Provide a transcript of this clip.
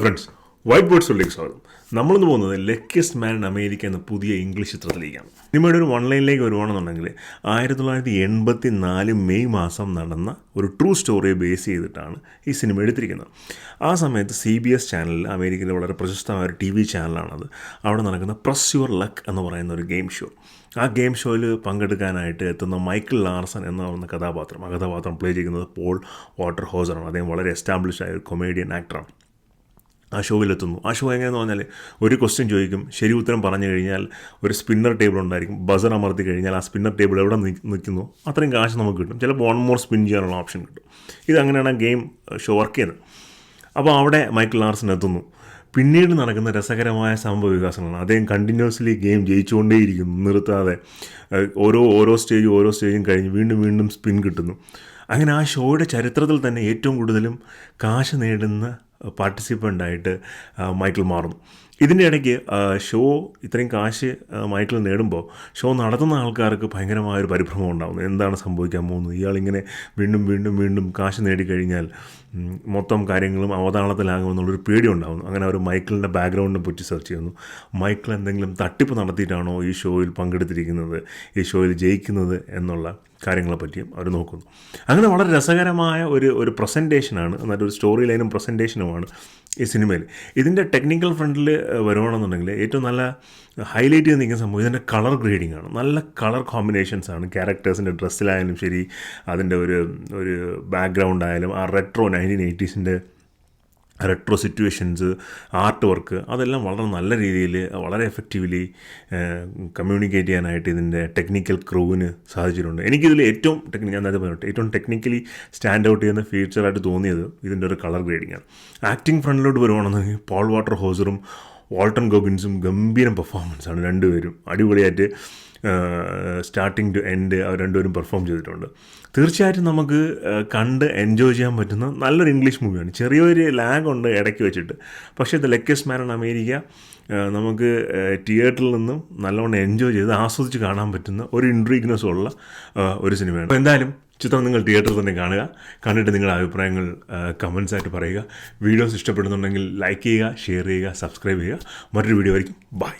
Friends, white board സ്റ്റോറിലേക്ക് സ്വാഗതം. നമ്മളിന്ന് പോകുന്നത് ലക്കിയസ്റ്റ് മാൻ ഇൻ അമേരിക്ക എന്ന പുതിയ ഇംഗ്ലീഷ് ചിത്രത്തിലേക്കാണ്. സിനിമയുടെ ഒരു ഓൺലൈനിലേക്ക് വരുവാണെന്നുണ്ടെങ്കിൽ 1984 മെയ് മാസം നടന്ന ഒരു ട്രൂ സ്റ്റോറിയെ ബേസ് ചെയ്തിട്ടാണ് ഈ സിനിമ എടുത്തിരിക്കുന്നത്. ആ സമയത്ത് CBS ചാനലിൽ, അമേരിക്കയിലെ വളരെ പ്രശസ്തമായ ഒരു TV ചാനലാണത്. അവിടെ നടക്കുന്ന പ്രസ് യുവർ ലക്ക് എന്ന് പറയുന്ന ഒരു ഗെയിം ഷോ. ആ ഗെയിം ഷോയിൽ പങ്കെടുക്കാനായിട്ട് എത്തുന്ന മൈക്കിൾ ലാർസൺ എന്ന പറയുന്ന കഥാപാത്രം പ്ലേ ചെയ്യുന്നത് പോൾ വാട്ടർ ഹോസറാണ്. അദ്ദേഹം വളരെ എസ്റ്റാബ്ലിഷ് ആയ ഒരു കൊമേഡിയൻ ആക്ടറാണ്. ആ ഷോയിലെത്തുന്നു. ആ ഷോ എങ്ങനെയെന്ന് പറഞ്ഞാൽ ഒരു ക്വസ്റ്റ്യൻ ചോദിക്കും, ശരി ഉത്തരം പറഞ്ഞു കഴിഞ്ഞാൽ ഒരു സ്പിന്നർ ടേബിൾ ഉണ്ടായിരിക്കും. ബസർ അമർത്തി കഴിഞ്ഞാൽ ആ സ്പിന്നർ ടേബിൾ എവിടെ നിൽക്കുന്നു അത്രയും കാശ് നമുക്ക് കിട്ടും. ചിലപ്പോൾ 1 more സ്പിൻ ചെയ്യാനുള്ള ഓപ്ഷൻ കിട്ടും. ഇതങ്ങനെയാണ് ഗെയിം ഷോ വർക്ക് ചെയ്യുന്നത്. അപ്പോൾ അവിടെ മൈക്കിൾ ലാർസൺ എത്തുന്നു. പിന്നീട് നടക്കുന്ന രസകരമായ സംഭവ വികാസങ്ങളാണ്. അദ്ദേഹം കണ്ടിന്യൂസ്ലി ഗെയിം ജയിച്ചുകൊണ്ടേയിരിക്കുന്നു, നിർത്താതെ. ഓരോ സ്റ്റേജും കഴിഞ്ഞ് വീണ്ടും സ്പിൻ കിട്ടുന്നു. അങ്ങനെ ആ ഷോയുടെ ചരിത്രത്തിൽ തന്നെ ഏറ്റവും കൂടുതലും കാശ് നേടുന്ന പാർട്ടിസിപ്പൻ്റായിട്ട് മൈക്കിൾ മാറുന്നു. ഇതിൻ്റെ ഇടയ്ക്ക് ഷോ ഇത്രയും കാശ് മൈക്കിൾ നേടുമ്പോൾ ഷോ നടത്തുന്ന ആൾക്കാർക്ക് ഭയങ്കരമായൊരു പരിഭ്രമം ഉണ്ടാകുന്നു. എന്താണ് സംഭവിക്കാൻ പോകുന്നത്? ഇയാളിങ്ങനെ വീണ്ടും കാശ് നേടിക്കഴിഞ്ഞാൽ മൊത്തം കാര്യങ്ങളും അവതാളത്തിലാകുമെന്നുള്ളൊരു പേടി ഉണ്ടാകുന്നു. അങ്ങനെ അവർ മൈക്കിളിൻ്റെ ബാക്ക്ഗ്രൗണ്ടിനെ പറ്റി സെർച്ച് ചെയ്യുന്നു. മൈക്കിൾ എന്തെങ്കിലും തട്ടിപ്പ് നടത്തിയിട്ടാണോ ഈ ഷോയിൽ പങ്കെടുത്തിരിക്കുന്നത്, ഈ ഷോയിൽ ജയിക്കുന്നത് എന്നുള്ള കാര്യങ്ങളെപ്പറ്റിയും അവർ നോക്കുന്നു. അങ്ങനെ വളരെ രസകരമായ ഒരു പ്രസൻറ്റേഷനാണ്, എന്നൊരു സ്റ്റോറി ലൈനും പ്രസൻറ്റേഷനുമാണ് ഈ സിനിമയിൽ. ഇതിൻ്റെ ടെക്നിക്കൽ ഫ്രണ്ടിൽ വരുവാണെന്നുണ്ടെങ്കിൽ ഏറ്റവും നല്ല ഹൈലൈറ്റ് ചെയ്ത് നിൽക്കുന്ന സംഭവം ഇതിൻ്റെ കളർ ഗ്രേഡിംഗ് ആണ്. നല്ല കളർ കോമ്പിനേഷൻസാണ്. ക്യാരക്ടേഴ്സിൻ്റെ ഡ്രസ്സിലായാലും ശരി, അതിൻ്റെ ഒരു ബാക്ക്ഗ്രൗണ്ട് ആയാലും, ആ retro 1980s retro situations, art work, അതെല്ലാം വളരെ നല്ല രീതിയിൽ വളരെ എഫക്റ്റീവ്ലി കമ്മ്യൂണിക്കേറ്റ് ചെയ്യാനായിട്ട് ഇതിൻ്റെ ടെക്നിക്കൽ ക്രൂവിന് സാധിച്ചിട്ടുണ്ട്. എനിക്കിതിൽ ഞാൻ നേരത്തെ പറഞ്ഞിട്ട് ഏറ്റവും ടെക്നിക്കലി സ്റ്റാൻഡ് ഔട്ട് ചെയ്യുന്ന ഫീച്ചറായിട്ട് തോന്നിയത് ഇതിൻ്റെ ഒരു കളർ ഗ്രേഡിംഗ് ആണ്. ആക്ടിങ് ഫ്രണ്ടിലോട്ട് വരുവാണെന്നുണ്ടെങ്കിൽ പോൾ വാട്ടർ ഹോസറും വാൾട്ടൺ ഗോഗിൻസും ഗംഭീരം പെർഫോമൻസാണ്. രണ്ടുപേരും അടിപൊളിയായിട്ട് സ്റ്റാർട്ടിങ് ടു എൻഡ് അവർ രണ്ടുപേരും പെർഫോം ചെയ്തിട്ടുണ്ട്. തീർച്ചയായിട്ടും നമുക്ക് കണ്ട് എൻജോയ് ചെയ്യാൻ പറ്റുന്ന നല്ലൊരു ഇംഗ്ലീഷ് മൂവിയാണ്. ചെറിയൊരു ലാഗ് ഉണ്ട് ഇടയ്ക്ക് വെച്ചിട്ട്. പക്ഷേ the luckiest man in America നമുക്ക് തിയേറ്ററിൽ നിന്നും നല്ലവണ്ണം എൻജോയ് ചെയ്ത് ആസ്വദിച്ച് കാണാൻ പറ്റുന്ന ഒരു ഇൻട്രീഗ്നെസ് ഉള്ള ഒരു സിനിമയാണ്. അപ്പോൾ എന്തായാലും ചിത്രം നിങ്ങൾ തിയേറ്ററിൽ തന്നെ കാണുക. കണ്ടിട്ട് നിങ്ങളുടെ അഭിപ്രായങ്ങൾ കമൻസായിട്ട് പറയുക. വീഡിയോസ് ഇഷ്ടപ്പെടുന്നുണ്ടെങ്കിൽ ലൈക്ക് ചെയ്യുക, ഷെയർ ചെയ്യുക, സബ്സ്ക്രൈബ് ചെയ്യുക. മറ്റൊരു വീഡിയോ ആയിരിക്കും. ബൈ.